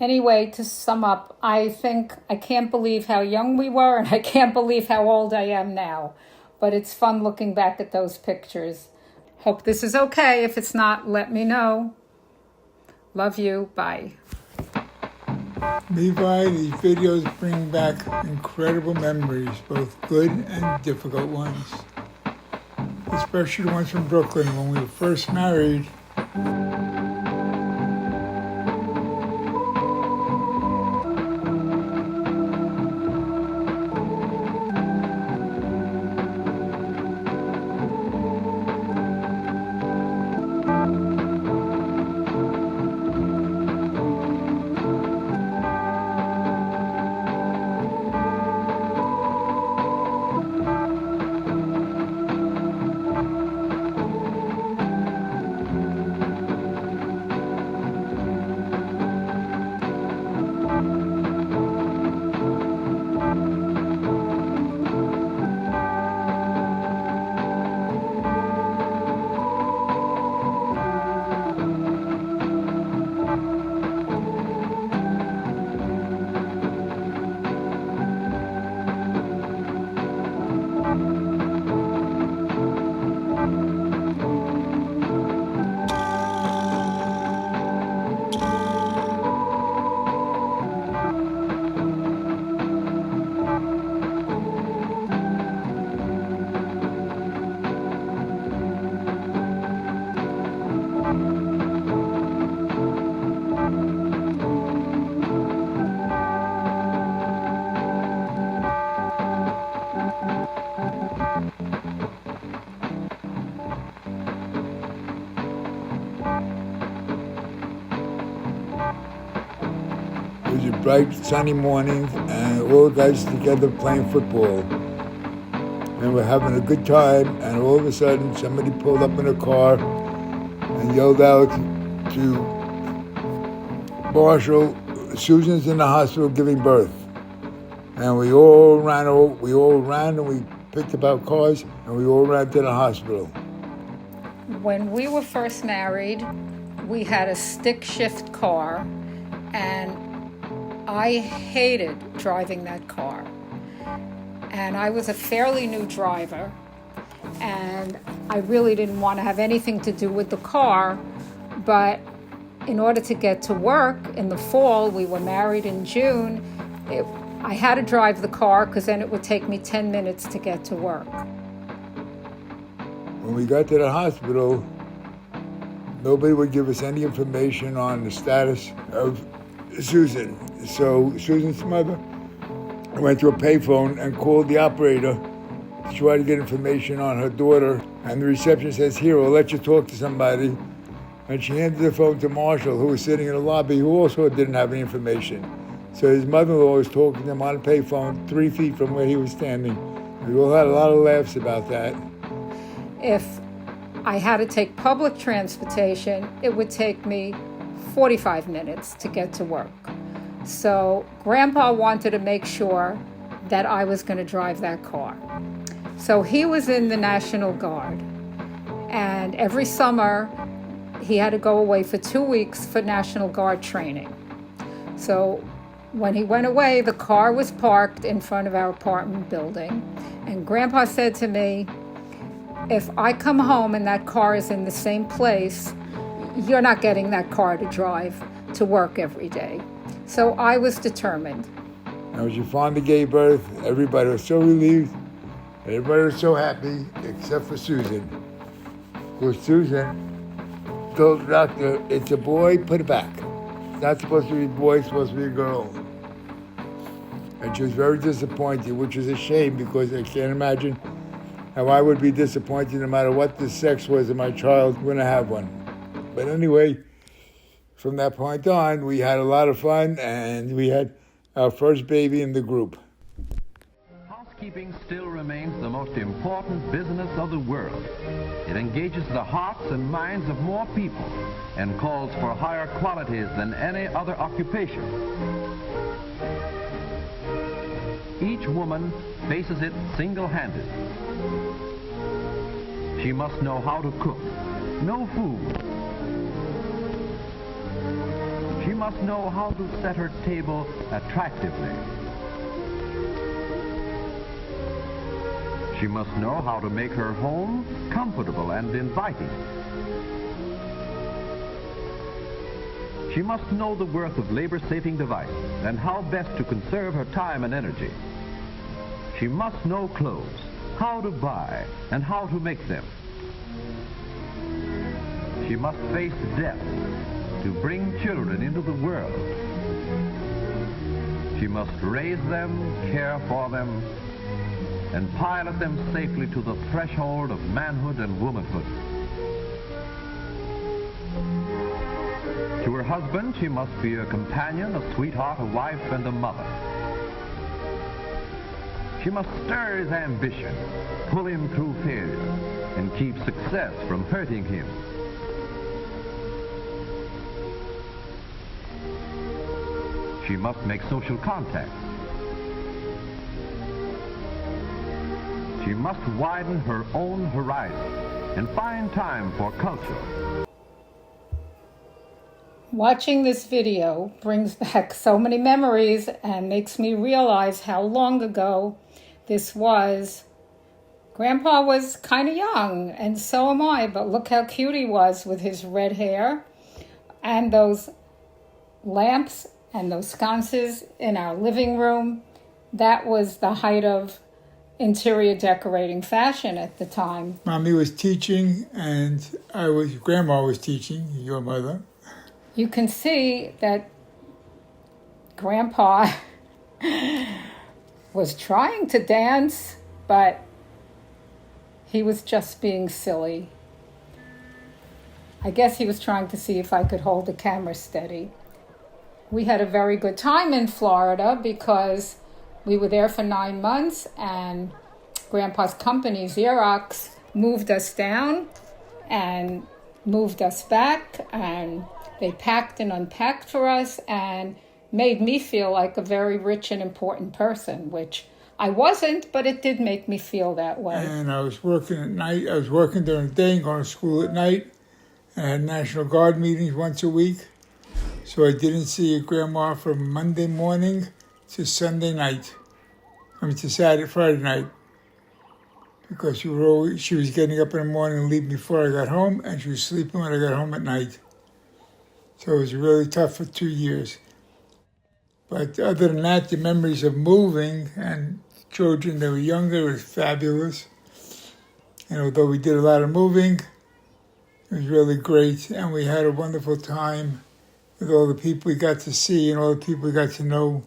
Anyway, to sum up, I can't believe how young we were, and I can't believe how old I am now. But it's fun looking back at those pictures. Hope this is okay. If it's not, let me know. Love you. Bye. Levi, these videos bring back incredible memories, both good and difficult ones. Especially the ones from Brooklyn when we were first married. It was a bright, sunny morning, and all the guys together playing football. And we're having a good time, and all of a sudden, somebody pulled up in a car and yelled out to Marshall, "Susan's in the hospital giving birth." And we all ran and we picked up our cars, and we all ran to the hospital. When we were first married, we had a stick shift car, and I hated driving that car. And I was a fairly new driver, and I really didn't want to have anything to do with the car. But in order to get to work in the fall, we were married in June, I had to drive the car because then it would take me 10 minutes to get to work. When we got to the hospital, nobody would give us any information on the status of Susan. So Susan's mother went to a payphone and called the operator to try to get information on her daughter. And the receptionist says, "Here, I'll let you talk to somebody." And she handed the phone to Marshall, who was sitting in the lobby, who also didn't have any information. So his mother-in-law was talking to him on a payphone 3 feet from where he was standing. We all had a lot of laughs about that. If I had to take public transportation, it would take me 45 minutes to get to work. So Grandpa wanted to make sure that I was going to drive that car. So he was in the National Guard. And every summer, he had to go away for 2 weeks for National Guard training. So when he went away, the car was parked in front of our apartment building. And Grandpa said to me, "If I come home and that car is in the same place, you're not getting that car to drive to work every day." So I was determined. And when she finally gave birth, everybody was so relieved. Everybody was so happy, except for Susan. Because Susan told the doctor, "It's a boy, put it back. It's not supposed to be a boy, it's supposed to be a girl." And she was very disappointed, which is a shame because I can't imagine how I would be disappointed no matter what the sex was of my child when I have one. But anyway, from that point on, we had a lot of fun, and we had our first baby in the group. Housekeeping still remains the most important business of the world. It engages the hearts and minds of more people and calls for higher qualities than any other occupation. Each woman faces it single-handed. She must know how to cook, know food. She must know how to set her table attractively. She must know how to make her home comfortable and inviting. She must know the worth of labor-saving devices and how best to conserve her time and energy. She must know clothes, how to buy and how to make them. She must face death to bring children into the world. She must raise them, care for them, and pilot them safely to the threshold of manhood and womanhood. To her husband, she must be a companion, a sweetheart, a wife, and a mother. She must stir his ambition, pull him through failure, and keep success from hurting him. She must make social contacts. She must widen her own horizon and find time for culture. Watching this video brings back so many memories and makes me realize how long ago this was. Grandpa was kind of young, and so am I, but look how cute he was with his red hair and those lamps and those sconces in our living room. That was the height of interior decorating fashion at the time. Mommy was teaching, and Grandma was teaching, your mother. You can see that Grandpa was trying to dance, but he was just being silly. I guess he was trying to see if I could hold the camera steady. We had a very good time in Florida because we were there for 9 months, and Grandpa's company, Xerox, moved us down and moved us back, and they packed and unpacked for us and made me feel like a very rich and important person, which I wasn't, but it did make me feel that way. And I was working at night. I was working during the day and going to school at night. I had National Guard meetings once a week. So I didn't see Grandma from Monday morning to Sunday night. To Friday night. Because she was getting up in the morning and leaving before I got home, and she was sleeping when I got home at night. So it was really tough for 2 years. But other than that, the memories of moving and children that were younger was fabulous. And although we did a lot of moving, it was really great. And we had a wonderful time with all the people we got to see and all the people we got to know.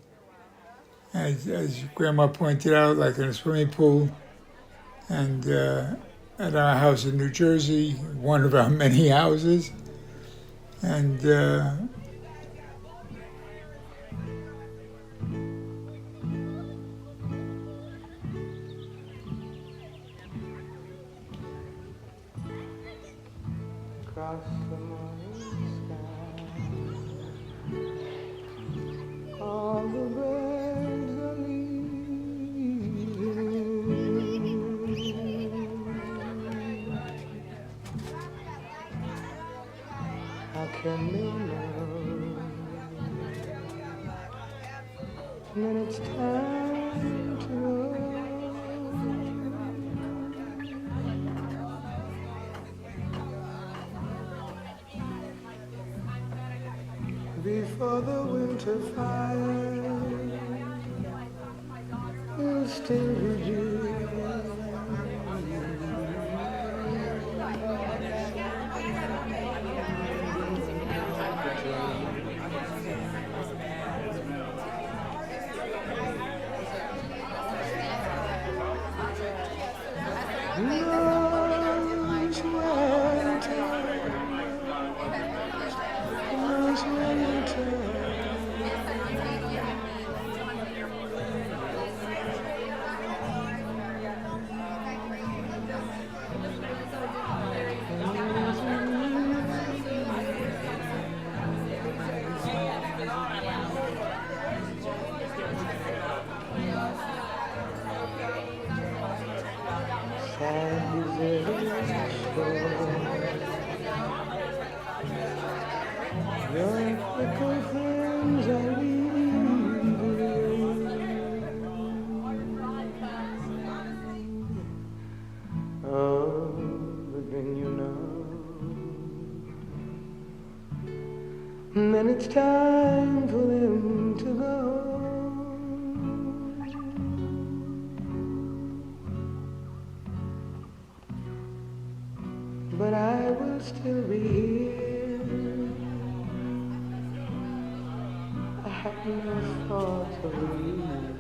As Grandma pointed out, like in a swimming pool. And at our house in New Jersey, one of our many houses. And across the morning sky, all the birds are leaving. How can they know when it's time to go? Before the winter fire will still reduce. Your fickle then it's time for them to go. But I will still be here. I have no thought of leaving.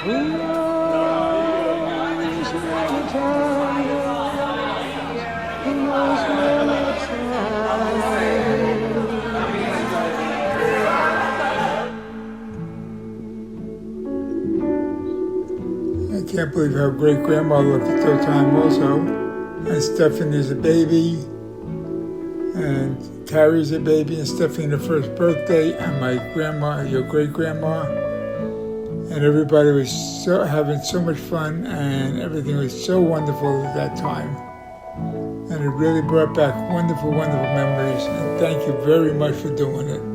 Who knows when the time goes? Who knows when the I can't believe how great Grandma looked at that time also. And Stephanie's a baby, and Carrie's a baby, and Stephanie the first birthday, and my grandma, your great grandma, and everybody was having so much fun, and everything was so wonderful at that time. And it really brought back wonderful, wonderful memories, and thank you very much for doing it.